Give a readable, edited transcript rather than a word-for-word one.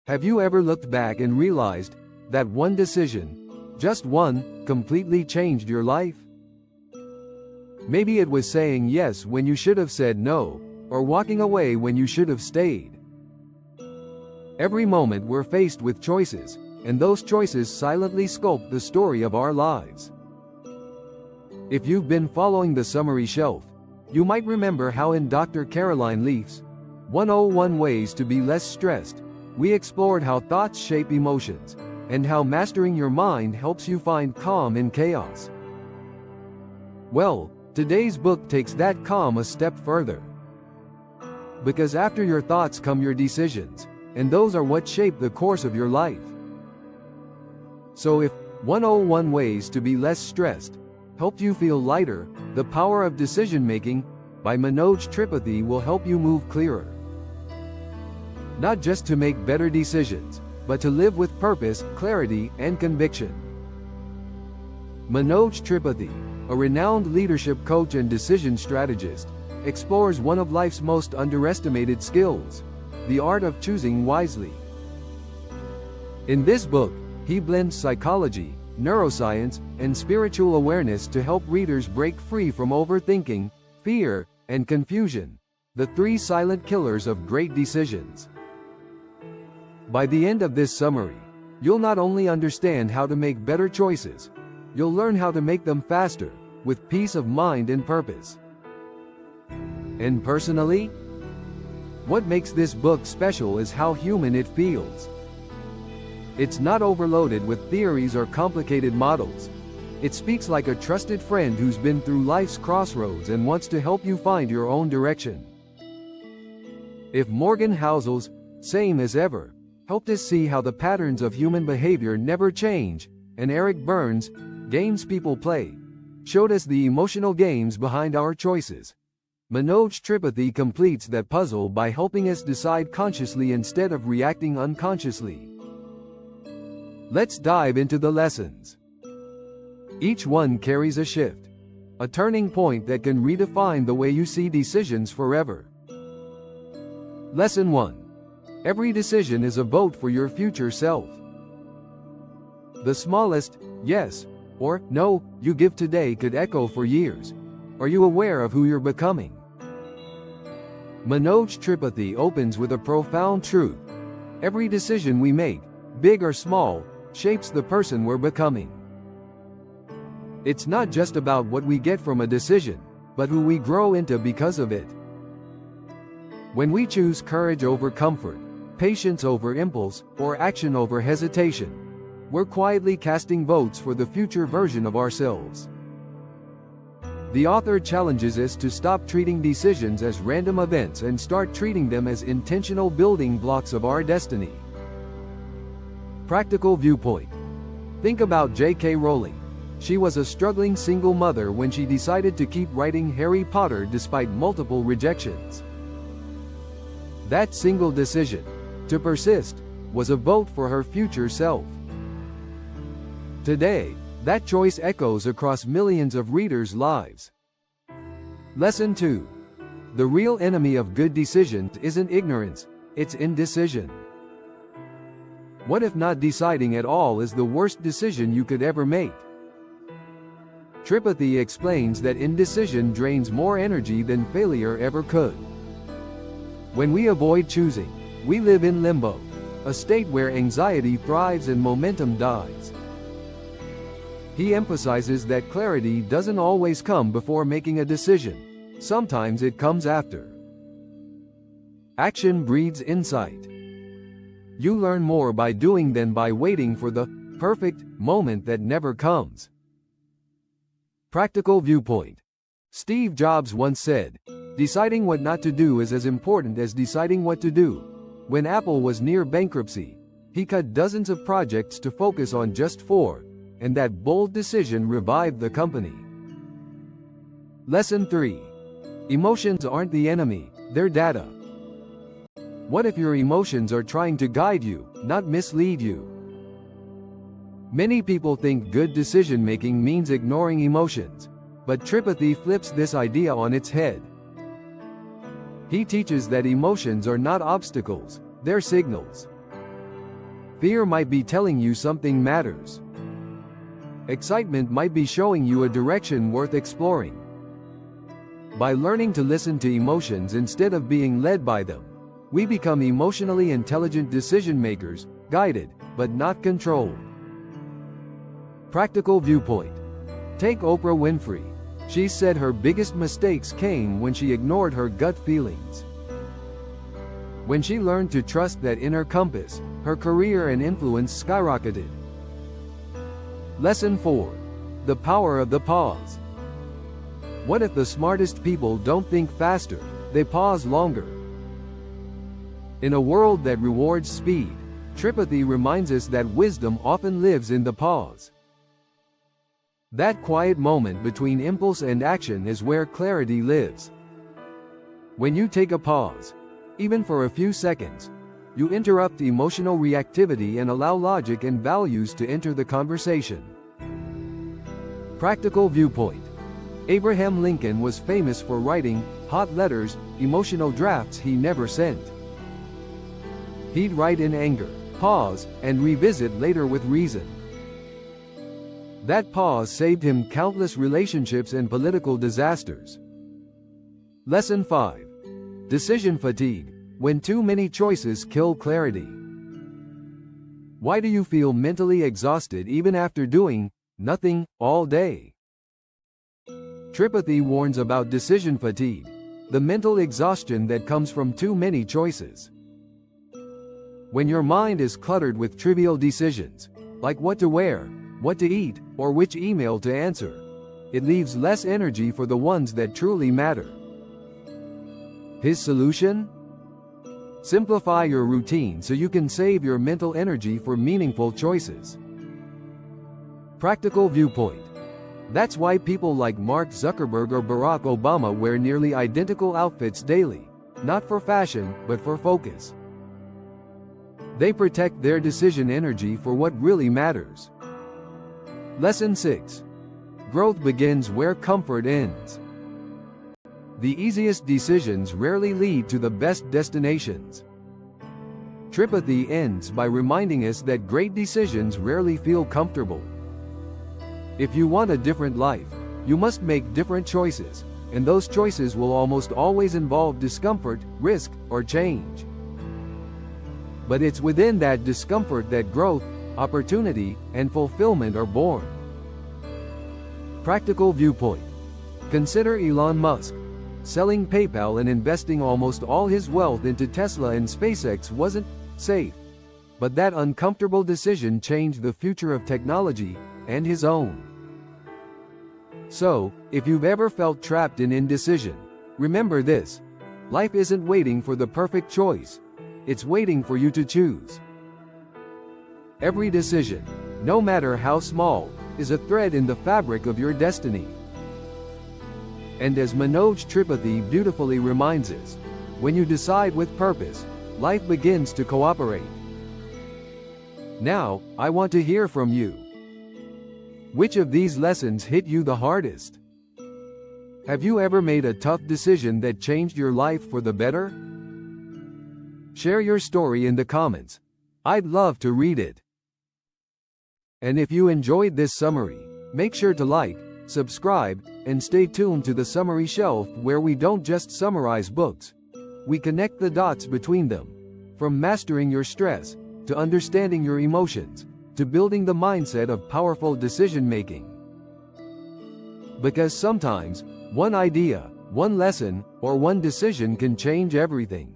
Have you ever looked back and realized that one decision, just one, completely changed your life? Maybe it was saying yes when you should have said no, or walking away when you should have stayed. Every moment we're faced with choices, and those choices silently sculpt the story of our lives. If you've been following the summary shelf, you might remember how in Dr. Caroline Leaf's 101 Ways to Be Less Stressed, we explored how thoughts shape emotions, and how mastering your mind helps you find calm in chaos. Well, today's book takes that calm a step further. Because after your thoughts come your decisions, and those are what shape the course of your life. So if 101 Ways to Be Less Stressed helped you feel lighter, The Power of Decision Making by Manoj Tripathi will help you move clearer. Not just to make better decisions, but to live with purpose, clarity, and conviction. Manoj Tripathi, a renowned leadership coach and decision strategist, explores one of life's most underestimated skills, the art of choosing wisely. In this book, he blends psychology, neuroscience, and spiritual awareness to help readers break free from overthinking, fear, and confusion, the three silent killers of great decisions. By the end of this summary, you'll not only understand how to make better choices, you'll learn how to make them faster, with peace of mind and purpose. And personally, what makes this book special is how human it feels. It's not overloaded with theories or complicated models. It speaks like a trusted friend who's been through life's crossroads and wants to help you find your own direction. If Morgan Housel's Same as Ever helped us see how the patterns of human behavior never change, and Eric Burns' Games People Play showed us the emotional games behind our choices, Manoj Tripathi completes that puzzle by helping us decide consciously instead of reacting unconsciously. Let's dive into the lessons. Each one carries a shift, a turning point that can redefine the way you see decisions forever. Lesson 1. Every decision is a vote for your future self. The smallest yes or no you give today could echo for years. Are you aware of who you're becoming? Manoj Tripathi opens with a profound truth. Every decision we make, big or small, shapes the person we're becoming. It's not just about what we get from a decision, but who we grow into because of it. When we choose courage over comfort, patience over impulse, or action over hesitation, we're quietly casting votes for the future version of ourselves. The author challenges us to stop treating decisions as random events and start treating them as intentional building blocks of our destiny. Practical viewpoint. Think about J.K. Rowling. She was a struggling single mother when she decided to keep writing Harry Potter despite multiple rejections. That single decision, to persist, was a vote for her future self. Today, that choice echoes across millions of readers' lives. Lesson 2. The real enemy of good decisions isn't ignorance, it's indecision. What if not deciding at all is the worst decision you could ever make? Tripathi explains that indecision drains more energy than failure ever could. When we avoid choosing, we live in limbo, a state where anxiety thrives and momentum dies. He emphasizes that clarity doesn't always come before making a decision. Sometimes it comes after. Action breeds insight. You learn more by doing than by waiting for the perfect moment that never comes. Practical viewpoint. Steve Jobs once said, "Deciding what not to do is as important as deciding what to do." When Apple was near bankruptcy, he cut dozens of projects to focus on just 4, and that bold decision revived the company. Lesson 3. Emotions aren't the enemy, they're data. What if your emotions are trying to guide you, not mislead you? Many people think good decision-making means ignoring emotions, but Tripathi flips this idea on its head. He teaches that emotions are not obstacles, they're signals. Fear might be telling you something matters. Excitement might be showing you a direction worth exploring. By learning to listen to emotions instead of being led by them, we become emotionally intelligent decision makers, guided, but not controlled. Practical viewpoint. Take Oprah Winfrey. She said her biggest mistakes came when she ignored her gut feelings. When she learned to trust that inner compass, her career and influence skyrocketed. Lesson 4. The power of the pause. What if the smartest people don't think faster, they pause longer? In a world that rewards speed, Tripathi reminds us that wisdom often lives in the pause. That quiet moment between impulse and action is where clarity lives. When you take a pause, even for a few seconds, you interrupt emotional reactivity and allow logic and values to enter the conversation. Practical viewpoint. Abraham Lincoln was famous for writing hot letters, emotional drafts he never sent. He'd write in anger, pause, and revisit later with reason. That pause saved him countless relationships and political disasters. Lesson 5. Decision fatigue. When too many choices kill clarity. Why do you feel mentally exhausted even after doing nothing all day? Tripathi warns about decision fatigue, the mental exhaustion that comes from too many choices. When your mind is cluttered with trivial decisions, like what to wear, what to eat, or which email to answer, it leaves less energy for the ones that truly matter. His solution? Simplify your routine so you can save your mental energy for meaningful choices. Practical viewpoint. That's why people like Mark Zuckerberg or Barack Obama wear nearly identical outfits daily, not for fashion, but for focus. They protect their decision energy for what really matters. Lesson 6. Growth begins where comfort ends. The easiest decisions rarely lead to the best destinations. Tripathi ends by reminding us that great decisions rarely feel comfortable. If you want a different life, you must make different choices, and those choices will almost always involve discomfort, risk, or change. But it's within that discomfort that growth, opportunity, and fulfillment are born. Practical viewpoint. Consider Elon Musk. Selling PayPal and investing almost all his wealth into Tesla and SpaceX wasn't safe. But that uncomfortable decision changed the future of technology, and his own. So, if you've ever felt trapped in indecision, remember this: life isn't waiting for the perfect choice, it's waiting for you to choose. Every decision, no matter how small, is a thread in the fabric of your destiny. And as Manoj Tripathi beautifully reminds us, when you decide with purpose, life begins to cooperate. Now, I want to hear from you. Which of these lessons hit you the hardest? Have you ever made a tough decision that changed your life for the better? Share your story in the comments. I'd love to read it. And if you enjoyed this summary, make sure to like, subscribe, and stay tuned to the Summary Shelf, where we don't just summarize books. We connect the dots between them. From mastering your stress, to understanding your emotions, to building the mindset of powerful decision-making. Because sometimes, one idea, one lesson, or one decision can change everything.